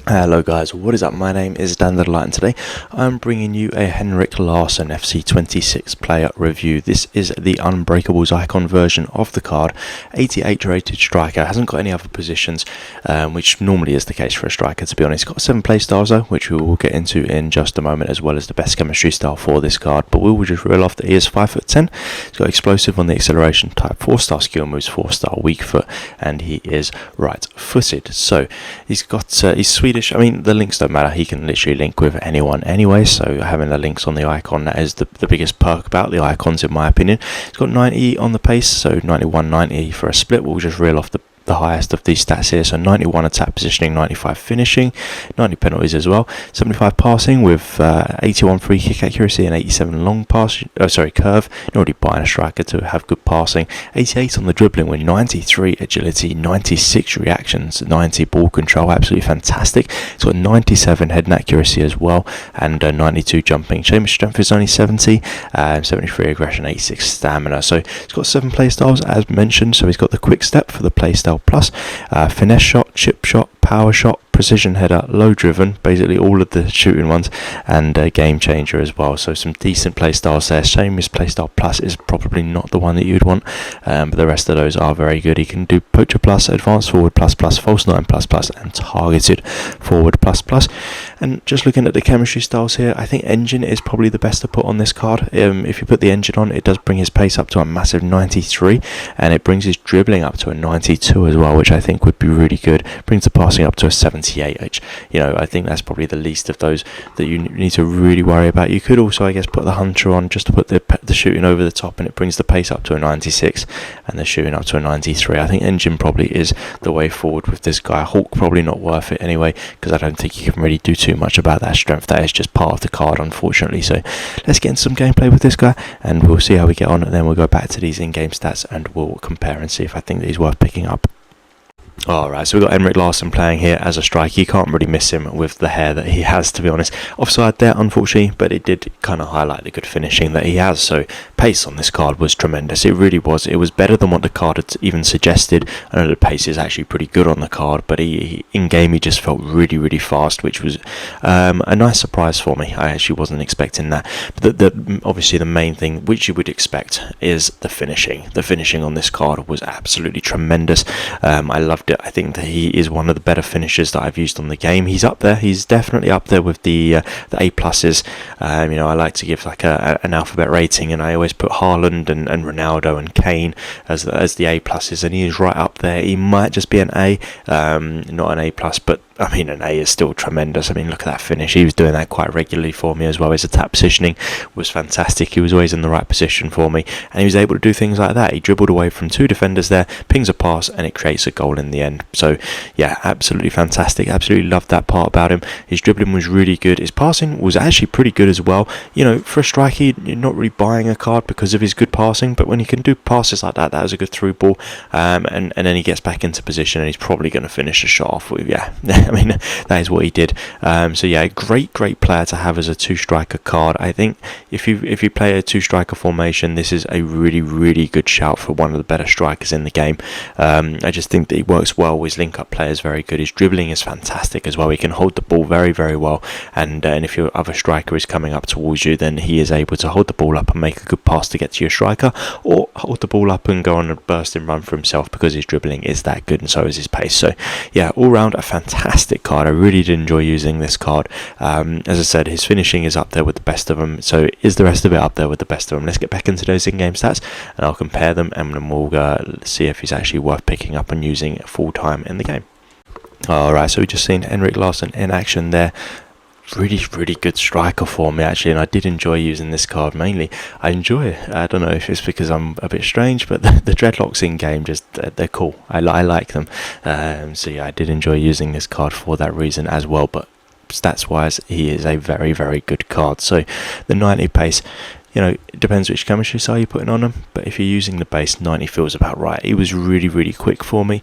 Hello guys, what is up? My name is Dandelight and today I'm bringing you a Henrik Larsson FC26 player review. This is the Unbreakables icon version of the card. 88 rated striker, hasn't got any other positions, which normally is the case for a striker, to be honest. Got 7 play styles though, which we will get into in just a moment, as well as the best chemistry style for this card. But we will just reel off that he is 5'10". He's got explosive on the acceleration, type 4-star skill moves, 4-star weak foot, and he is right footed. So he's Swedish. I mean, the links don't matter. He can literally link with anyone anyway, so having the links on the icon, that is the biggest perk about the icons in my opinion. He's got 90 on the pace, so 91, 90 for a split. We'll just reel off the highest of these stats here. So 91 attack positioning, 95 finishing, 90 penalties as well, 75 passing with 81 free kick accuracy and 87 long pass, curve. You're already buying a striker to have good passing. 88 on the dribbling with 93 agility, 96 reactions, 90 ball control, absolutely fantastic. He's got 97 head and accuracy as well, and 92 jumping. Chamber strength is only 70, 73 aggression, 86 stamina. So he's got 7 play styles as mentioned. So he's got the quick step for the play style plus, finesse shot, chip shot, power shot, precision header, low driven, basically all of the shooting ones, and game changer as well. So some decent play styles there. Shame his play style plus is probably not the one that you'd want, but the rest of those are very good. He can do poacher plus, advanced forward plus plus, false nine plus plus, and targeted forward plus plus. And just looking at the chemistry styles here, I think engine is probably the best to put on this card. If you put the engine on, it does bring his pace up to a massive 93, and it brings his dribbling up to a 92 as well, which I think would be really good. Brings the passing up to a 78, which, I think that's probably the least of those that you need to really worry about. You could also, I guess, put the hunter on just to put the shooting over the top, and it brings the pace up to a 96 and the shooting up to a 93. I think engine probably is the way forward with this guy. Hulk probably not worth it anyway, because I don't think you can really do too much about that strength. That is just part of the card, unfortunately. So let's get into some gameplay with this guy, and we'll see how we get on, and then we'll go back to these in-game stats and we'll compare and see if I think that he's worth picking up. Alright, so we've got Henrik Larsson playing here as a striker. You can't really miss him with the hair that he has, to be honest. Offside there, unfortunately, but it did kind of highlight the good finishing that he has. So pace on this card was tremendous. It really was. It was better than what the card had even suggested. I know the pace is actually pretty good on the card, but in-game he just felt really, really fast, which was a nice surprise for me. I actually wasn't expecting that. But obviously the main thing, which you would expect, is the finishing. The finishing on this card was absolutely tremendous. I loved it. I think that he is one of the better finishers that I've used on the game. He's up there. He's definitely up there with the A pluses. I like to give like an alphabet rating, and I always put Haaland and Ronaldo and Kane as the A pluses, and he is right up there. He might just be an A, not an A plus, but I mean, an A is still tremendous. I mean, look at that finish. He was doing that quite regularly for me as well. His attack positioning was fantastic. He was always in the right position for me, and he was able to do things like that. He dribbled away from 2 defenders there, pings a pass, and it creates a goal in the end. So, yeah, absolutely fantastic. Absolutely loved that part about him. His dribbling was really good. His passing was actually pretty good as well. For a striker, you're not really buying a card because of his good passing, but when he can do passes like that, that was a good through ball, and then he gets back into position, and he's probably going to finish the shot off with, yeah. I mean, that is what he did. So yeah, great player to have as a 2-striker card. I think if you play a 2-striker formation, this is a really good shout for one of the better strikers in the game. I just think that he works well with his link-up players, very good. His dribbling is fantastic as well. He can hold the ball very well, and if your other striker is coming up towards you, then he is able to hold the ball up and make a good pass to get to your striker, or hold the ball up and go on a bursting run for himself, because his dribbling is that good, and so is his pace. So yeah, all round a fantastic card. I really did enjoy using this card. As I said, his finishing is up there with the best of them, so is the rest of it up there with the best of them. Let's get back into those in-game stats, and I'll compare them, and then we'll see if he's actually worth picking up and using full time in the game. Alright, so we've just seen Henrik Larsson in action there. Really good striker for me, actually, and I did enjoy using this card mainly. I enjoy it. I don't know if it's because I'm a bit strange, but the dreadlocks in game, just they're cool. I like them. So yeah, I did enjoy using this card for that reason as well. But stats wise, he is a very good card. So the 90 pace, it depends which chemistry style you're putting on him, but if you're using the base, 90 feels about right. He was really quick for me.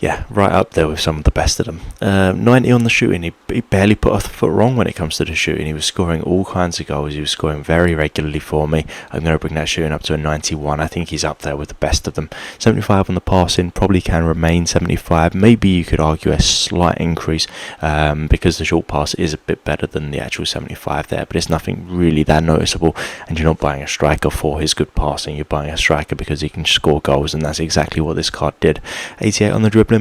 yeah, right up there with some of the best of them. 90 on the shooting. He barely put a foot wrong when it comes to the shooting. He was scoring all kinds of goals. He was scoring very regularly for me. I'm going to bring that shooting up to a 91. I think he's up there with the best of them. 75 on the passing, probably can remain 75. Maybe you could argue a slight increase because the short pass is a bit better than the actual 75 there, but it's nothing really that noticeable. And you're not buying a striker for his good passing. You're buying a striker because he can score goals, and that's exactly what this card did. 88 on the dribbling.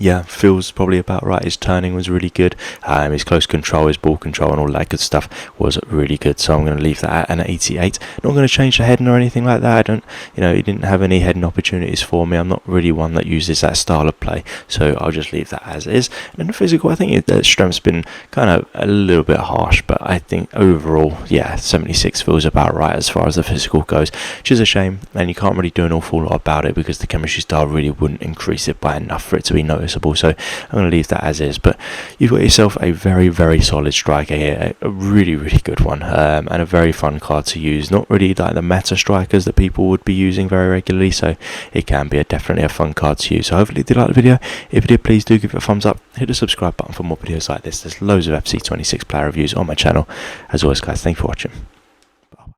Yeah, feels probably about right. His turning was really good. His close control, his ball control, and all that good stuff was really good. So I'm going to leave that at an 88. Not going to change the heading or anything like that. I don't, he didn't have any heading opportunities for me. I'm not really one that uses that style of play, so I'll just leave that as is. And the physical, I think the strength's been kind of a little bit harsh, but I think overall, yeah, 76 feels about right as far as the physical goes, which is a shame. And you can't really do an awful lot about it because the chemistry style really wouldn't increase it by enough for it to be noticeable. So I'm going to leave that as is. But you've got yourself a very, very solid striker here, a really, really good one, and a very fun card to use. Not really like the meta strikers that people would be using very regularly, so it can be definitely a fun card to use. So hopefully you did like the video. If you did, please do give it a thumbs up, hit the subscribe button for more videos like this. There's loads of FC26 player reviews on my channel. As always, guys, thank you for watching.